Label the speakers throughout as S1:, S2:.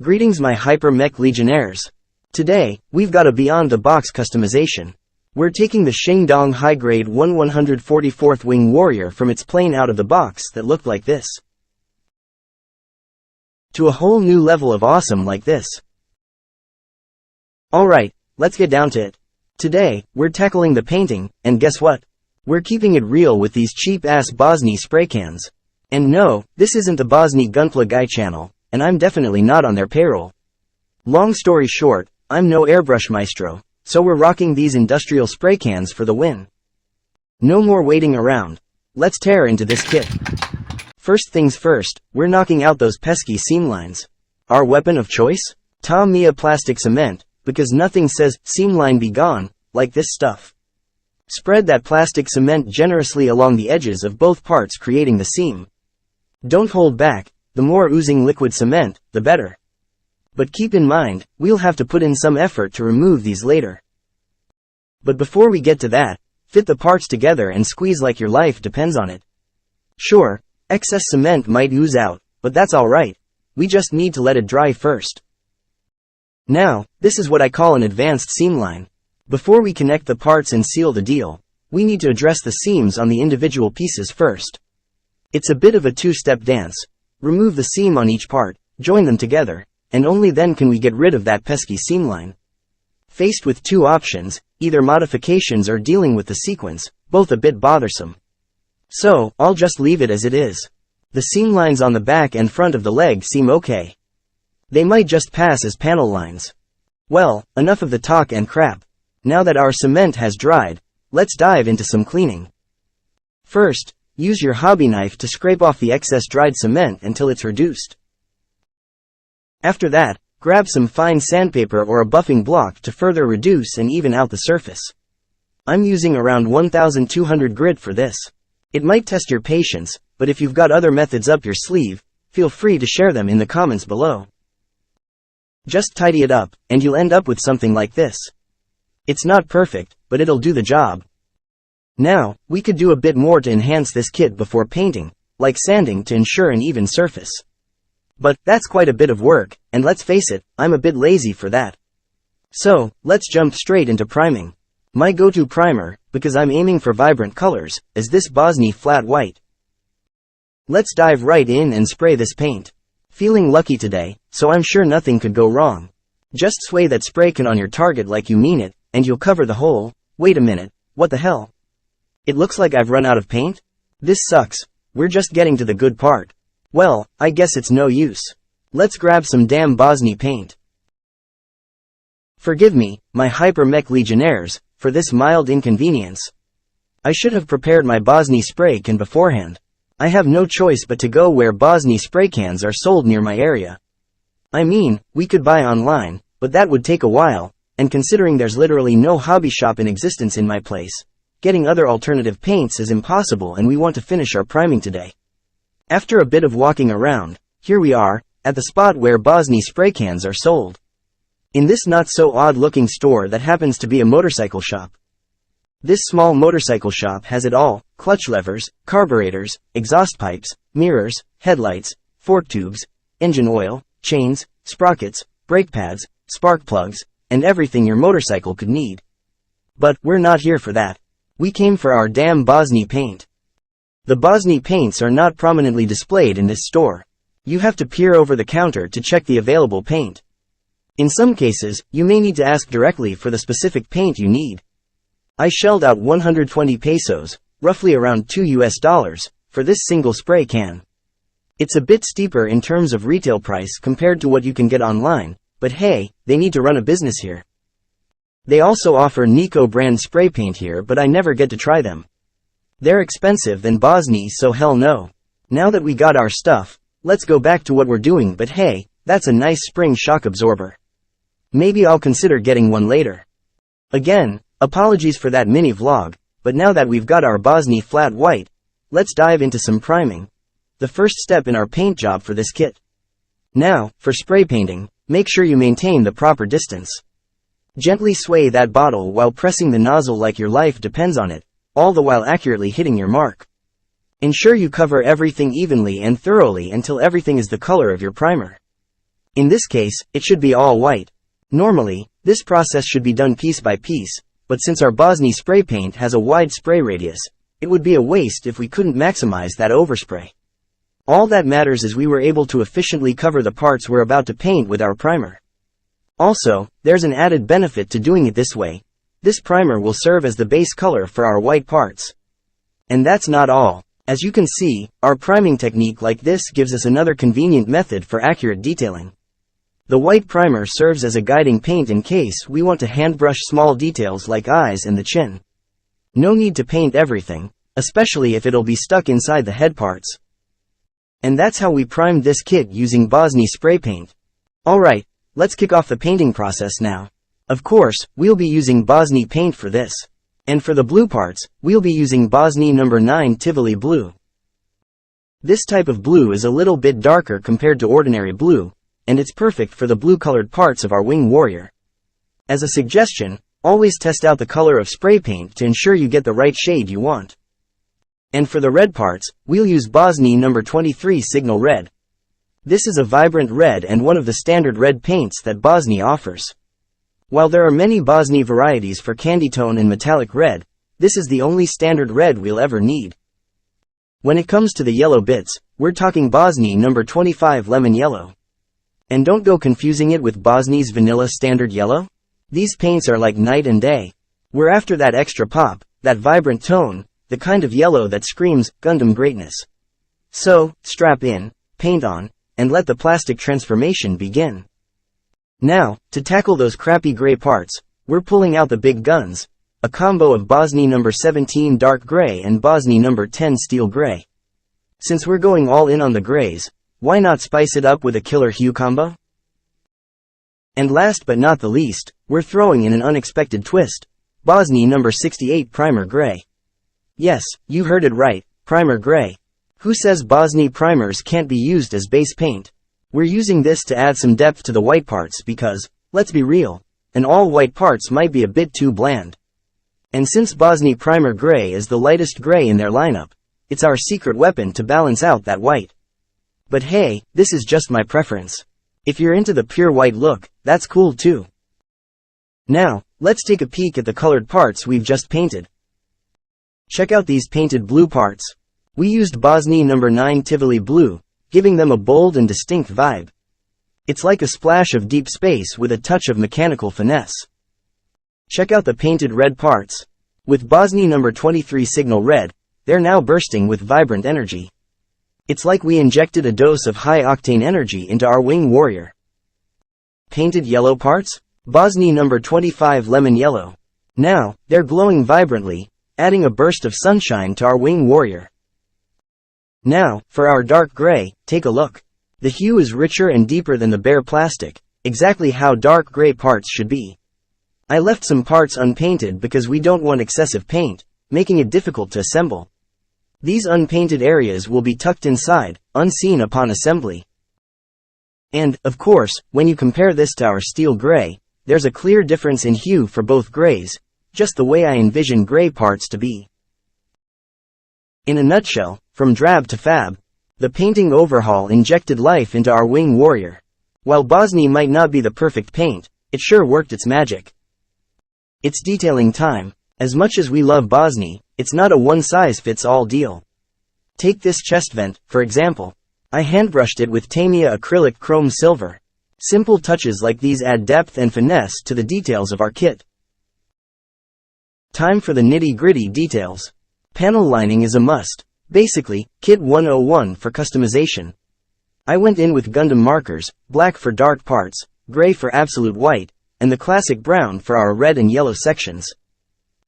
S1: Greetings my Hyper Mech Legionnaires. Today, we've got a beyond-the-box customization. We're taking the Xing high-grade 144th Wing Warrior from its plane out of the box that looked like this, to a whole new level of awesome like this. Alright, let's get down to it. Today, we're tackling the painting, and guess what? We're keeping it real with these cheap-ass Bosny spray cans. And no, this isn't the Bosny Gunpla Guy channel, and I'm definitely not on their payroll. Long story short, I'm no airbrush maestro, so we're rocking these industrial spray cans for the win. No more waiting around. Let's tear into this kit. First things first, we're knocking out those pesky seam lines. Our weapon of choice? Tamiya plastic cement, because nothing says, seam line be gone, like this stuff. Spread that plastic cement generously along the edges of both parts creating the seam. Don't hold back, the more oozing liquid cement, the better. But keep in mind, we'll have to put in some effort to remove these later. But before we get to that, fit the parts together and squeeze like your life depends on it. Sure, excess cement might ooze out, but that's alright. We just need to let it dry first. Now, this is what I call an advanced seam line. Before we connect the parts and seal the deal, we need to address the seams on the individual pieces first. It's a bit of a two-step dance. Remove the seam on each part, join them together, and only then can we get rid of that pesky seam line. Faced with two options, either modifications or dealing with the sequence, both a bit bothersome. So, I'll just leave it as it is. The seam lines on the back and front of the leg seem okay. They might just pass as panel lines. Well, enough of the talk and crap. Now that our cement has dried, let's dive into some cleaning. First, use your hobby knife to scrape off the excess dried cement until it's reduced. After that, grab some fine sandpaper or a buffing block to further reduce and even out the surface. I'm using around 1200 grit for this. It might test your patience, but if you've got other methods up your sleeve, feel free to share them in the comments below. Just tidy it up, and you'll end up with something like this. It's not perfect, but it'll do the job. Now, we could do a bit more to enhance this kit before painting, like sanding to ensure an even surface. But, that's quite a bit of work, and let's face it, I'm a bit lazy for that. So, let's jump straight into priming. My go-to primer, because I'm aiming for vibrant colors, is this Bosny Flat White. Let's dive right in and spray this paint. Feeling lucky today, so I'm sure nothing could go wrong. Just sway that spray can on your target like you mean it, and you'll cover the hole. Wait a minute, what the hell? It looks like I've run out of paint? This sucks. We're just getting to the good part. Well, I guess it's no use. Let's grab some damn Bosny paint. Forgive me, my Hyper Mech Legionnaires, for this mild inconvenience. I should have prepared my Bosny spray can beforehand. I have no choice but to go where Bosny spray cans are sold near my area. I mean, we could buy online, but that would take a while, and considering there's literally no hobby shop in existence in my place, getting other alternative paints is impossible and we want to finish our priming today. After a bit of walking around, here we are, at the spot where Bosny spray cans are sold. In this not-so-odd-looking store that happens to be a motorcycle shop. This small motorcycle shop has it all: clutch levers, carburetors, exhaust pipes, mirrors, headlights, fork tubes, engine oil, chains, sprockets, brake pads, spark plugs, and everything your motorcycle could need. But, we're not here for that. We came for our damn Bosny paint. The Bosny paints are not prominently displayed in this store. You have to peer over the counter to check the available paint. In some cases, you may need to ask directly for the specific paint you need. I shelled out 120 pesos, roughly around $2 for this single spray can. It's a bit steeper in terms of retail price compared to what you can get online, but hey, they need to run a business here. They also offer Nico brand spray paint here, but I never get to try them. They're expensive than Bosny, so hell no. Now that we got our stuff, let's go back to what we're doing, but hey, that's a nice spring shock absorber. Maybe I'll consider getting one later. Again, apologies for that mini vlog, but now that we've got our Bosny Flat White, let's dive into some priming. The first step in our paint job for this kit. Now, for spray painting, make sure you maintain the proper distance. Gently sway that bottle while pressing the nozzle like your life depends on it, all the while accurately hitting your mark. Ensure you cover everything evenly and thoroughly until everything is the color of your primer. In this case, it should be all white. Normally, this process should be done piece by piece, but since our Bosny spray paint has a wide spray radius, it would be a waste if we couldn't maximize that overspray. All that matters is we were able to efficiently cover the parts we're about to paint with our primer. Also, there's an added benefit to doing it this way. This primer will serve as the base color for our white parts. And that's not all. As you can see, our priming technique like this gives us another convenient method for accurate detailing. The white primer serves as a guiding paint in case we want to hand brush small details like eyes and the chin. No need to paint everything, especially if it'll be stuck inside the head parts. And that's how we primed this kit using Bosny spray paint. Alright, let's kick off the painting process now. Of course, we'll be using Bosny paint for this. And for the blue parts, we'll be using Bosny No. 9 Tivoli blue. This type of blue is a little bit darker compared to ordinary blue, and it's perfect for the blue-colored parts of our wing warrior. As a suggestion, always test out the color of spray paint to ensure you get the right shade you want. And for the red parts, we'll use Bosny No. 23 Signal Red. This is a vibrant red and one of the standard red paints that Bosny offers. While there are many Bosny varieties for candy tone and metallic red, this is the only standard red we'll ever need. When it comes to the yellow bits, we're talking Bosny No. 25 Lemon Yellow. And don't go confusing it with Bosny's Vanilla Standard Yellow. These paints are like night and day. We're after that extra pop, that vibrant tone, the kind of yellow that screams Gundam greatness. So, strap in, paint on, and let the plastic transformation begin. Now, to tackle those crappy gray parts, we're pulling out the big guns, a combo of Bosny No. 17 Dark Gray and Bosny No. 10 Steel Gray. Since we're going all in on the grays, why not spice it up with a killer hue combo? And last but not the least, we're throwing in an unexpected twist, Bosny No. 68 Primer Gray. Yes, you heard it right, Primer Gray. Who says Bosny primers can't be used as base paint? We're using this to add some depth to the white parts because, let's be real, an all-white parts might be a bit too bland. And since Bosny Primer Gray is the lightest gray in their lineup, it's our secret weapon to balance out that white. But hey, this is just my preference. If you're into the pure white look, that's cool too. Now, let's take a peek at the colored parts we've just painted. Check out these painted blue parts. We used Bosny No. 9 Tivoli blue, giving them a bold and distinct vibe. It's like a splash of deep space with a touch of mechanical finesse. Check out the painted red parts. With Bosny No. 23 Signal Red, they're now bursting with vibrant energy. It's like we injected a dose of high-octane energy into our wing warrior. Painted yellow parts? Bosny No. 25 Lemon Yellow. Now, they're glowing vibrantly, adding a burst of sunshine to our wing warrior. Now, for our dark gray, take a look. The hue is richer and deeper than the bare plastic, exactly how dark gray parts should be. I left some parts unpainted because we don't want excessive paint, making it difficult to assemble. These unpainted areas will be tucked inside, unseen upon assembly. And, of course, when you compare this to our steel gray, there's a clear difference in hue for both grays, just the way I envision gray parts to be. In a nutshell, from drab to fab, the painting overhaul injected life into our wing warrior. While Bosny might not be the perfect paint, it sure worked its magic. It's detailing time. As much as we love Bosny, it's not a one-size-fits-all deal. Take this chest vent, for example. I handbrushed it with Tamiya acrylic chrome silver. Simple touches like these add depth and finesse to the details of our kit. Time for the nitty-gritty details. Panel lining is a must. Basically, Kit 101 for customization. I went in with Gundam markers, black for dark parts, gray for absolute white, and the classic brown for our red and yellow sections.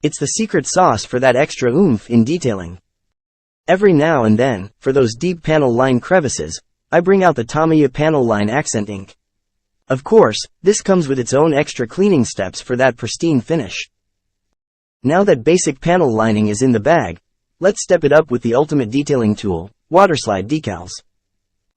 S1: It's the secret sauce for that extra oomph in detailing. Every now and then, for those deep panel line crevices, I bring out the Tamiya panel line accent ink. Of course, this comes with its own extra cleaning steps for that pristine finish. Now that basic panel lining is in the bag, let's step it up with the ultimate detailing tool, waterslide decals.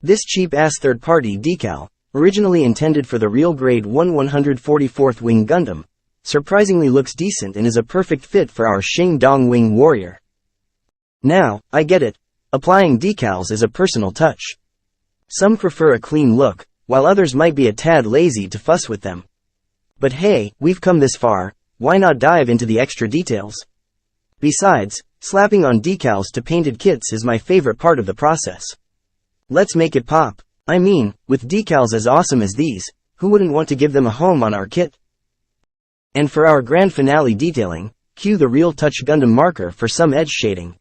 S1: This cheap-ass third-party decal, originally intended for the real grade 1/144th Wing Gundam, surprisingly looks decent and is a perfect fit for our Xing Dong Wing Warrior. Now, I get it. Applying decals is a personal touch. Some prefer a clean look, while others might be a tad lazy to fuss with them. But hey, we've come this far, why not dive into the extra details? Besides, slapping on decals to painted kits is my favorite part of the process. Let's make it pop. I mean, with decals as awesome as these, who wouldn't want to give them a home on our kit? And for our grand finale detailing, cue the Real Touch Gundam marker for some edge shading.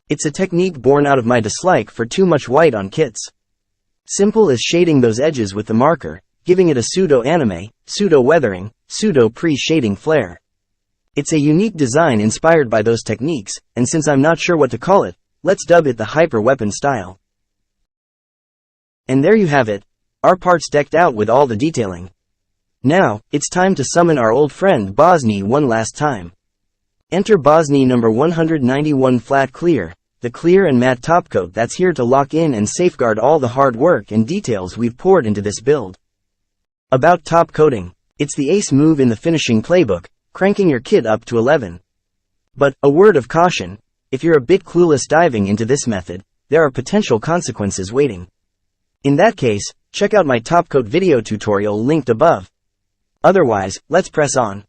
S1: It's a technique born out of my dislike for too much white on kits. Simple as shading those edges with the marker, giving it a pseudo-anime, pseudo-weathering, pseudo-pre-shading flair. It's a unique design inspired by those techniques, and since I'm not sure what to call it, let's dub it the hyper weapon style. And there you have it, our parts decked out with all the detailing. Now, it's time to summon our old friend Bosny one last time. Enter Bosny number 191 Flat Clear, the clear and matte topcoat that's here to lock in and safeguard all the hard work and details we've poured into this build. About top coating, it's the ace move in the finishing playbook, cranking your kit up to 11. But, a word of caution, if you're a bit clueless diving into this method, there are potential consequences waiting. In that case, check out my topcoat video tutorial linked above. Otherwise, let's press on.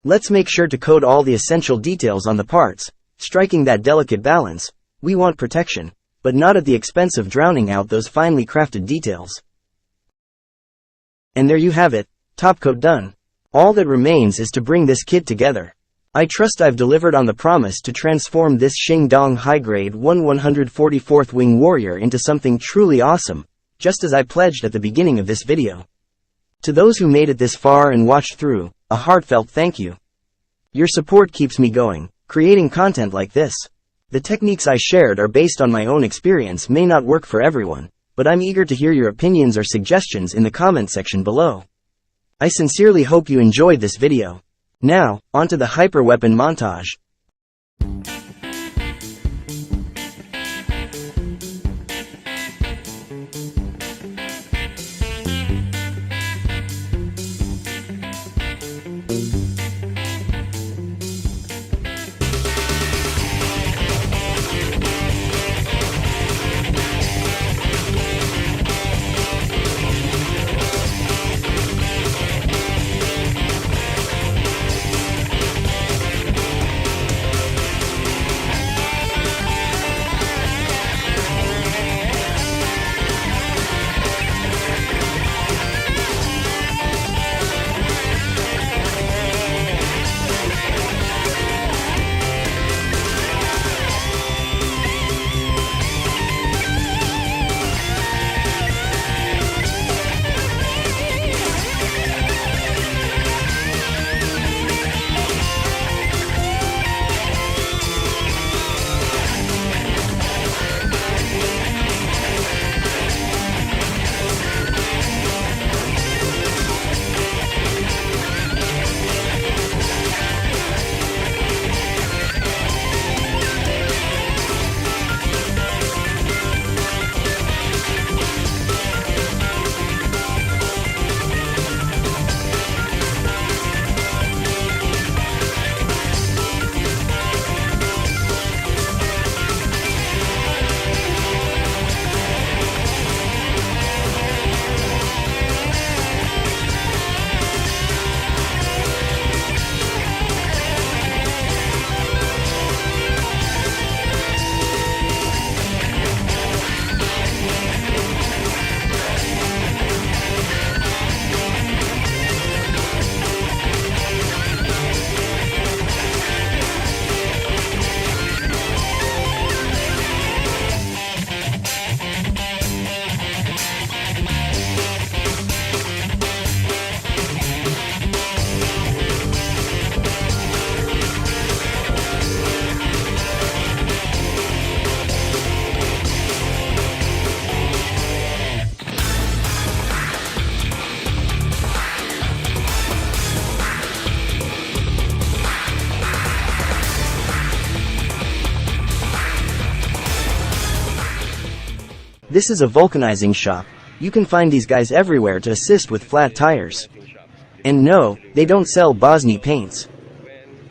S1: Let's make sure to coat all the essential details on the parts, striking that delicate balance. We want protection, but not at the expense of drowning out those finely crafted details. And there you have it, topcoat done. All that remains is to bring this kit together. I trust I've delivered on the promise to transform this Xing high-grade 144th Wing Warrior into something truly awesome, just as I pledged at the beginning of this video. To those who made it this far and watched through, a heartfelt thank you. Your support keeps me going, creating content like this. The techniques I shared are based on my own experience, may not work for everyone, but I'm eager to hear your opinions or suggestions in the comment section below. I sincerely hope you enjoyed this video. Now, onto the hyperweapon montage. This is a vulcanizing shop. You can find these guys everywhere to assist with flat tires. And no, they don't sell Bosny paints.